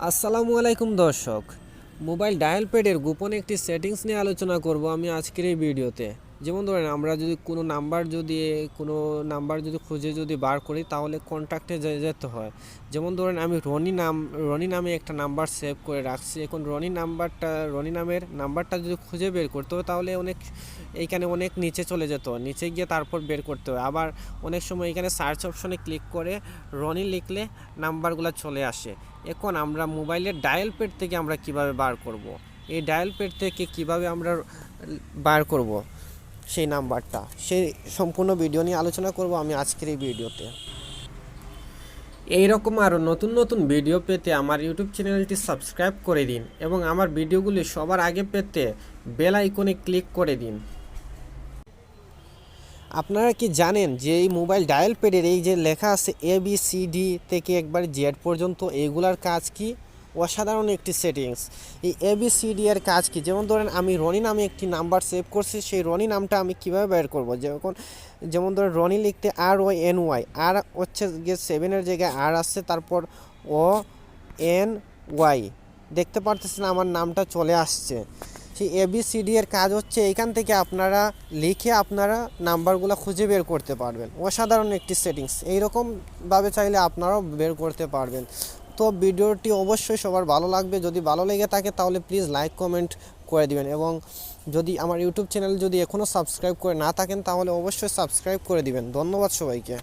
আসসালামু আলাইকুম দর্শক। মোবাইল ডায়াল প্যাডের গোপন একটি সেটিংস নিয়ে আলোচনা করব আমি আজকের এই ভিডিওতে। যেমন ধরেন আমরা যদি কোনো নাম্বার যদি খুঁজে বার করি তাহলে কন্ট্যাক্টে যেতে হয়। যেমন ধরেন আমি রনি নামে একটা নাম্বার সেভ করে রাখছি। এখন রনি নামের নাম্বারটা যদি খুঁজে বের করতে হয় তাহলে এইখানে অনেক নিচে চলে যেত, নিচে গিয়ে তারপর বের করতে হয়। আবার অনেক সময় এখানে সার্চ অপশনে ক্লিক করে রনি লিখলে নাম্বারগুলো চলে আসে। এখন আমরা মোবাইলের ডায়াল প্যাড থেকে আমরা কিভাবে বার করব, এই ডায়াল প্যাড থেকে কিভাবে আমরা বার করব সেই নাম্বারটা, সেই সম্পূর্ণ ভিডিও নিয়ে আলোচনা করব আমি আজকের এই ভিডিওতে। এই রকম আরও নতুন নতুন ভিডিও পেতে আমার ইউটিউব চ্যানেলটি সাবস্ক্রাইব করে দিন এবং আমার ভিডিওগুলি সবার আগে পেতে বেল আইকনে ক্লিক করে দিন। আপনারা কি জানেন যে এই মোবাইল ডায়াল প্যাডের এই যে লেখা আছে ABCD থেকে একবার জেড পর্যন্ত, এইগুলার কাজ কি? অসাধারণ একটি সেটিংস। এই ABCD এর কাজ কি? যেমন ধরেন আমি রনি নামে একটি নাম্বার সেভ করছি, সেই রনি নামটা আমি কীভাবে বের করব? যেমন ধরেন রনি লিখতে RONY, আর হচ্ছে গিয়ে 7-এর জায়গায় আর আসছে, তারপর ONY, দেখতে পারতেছেন আমার নামটা চলে আসছে। সেই ABCD এর কাজ হচ্ছে এইখান থেকে আপনারা লিখে আপনারা নাম্বারগুলো খুঁজে বের করতে পারবেন। অসাধারণ একটি সেটিংস, এইরকমভাবে চাইলে আপনারাও বের করতে পারবেন। তো ভিডিওটি অবশ্যই সবার ভালো লাগবে। যদি ভালো লেগে থাকে তাহলে প্লিজ লাইক কমেন্ট করে দিবেন, এবং যদি আমার ইউটিউব চ্যানেল যদি এখনও সাবস্ক্রাইব করে না থাকেন তাহলে অবশ্যই সাবস্ক্রাইব করে দিবেন। ধন্যবাদ সবাইকে।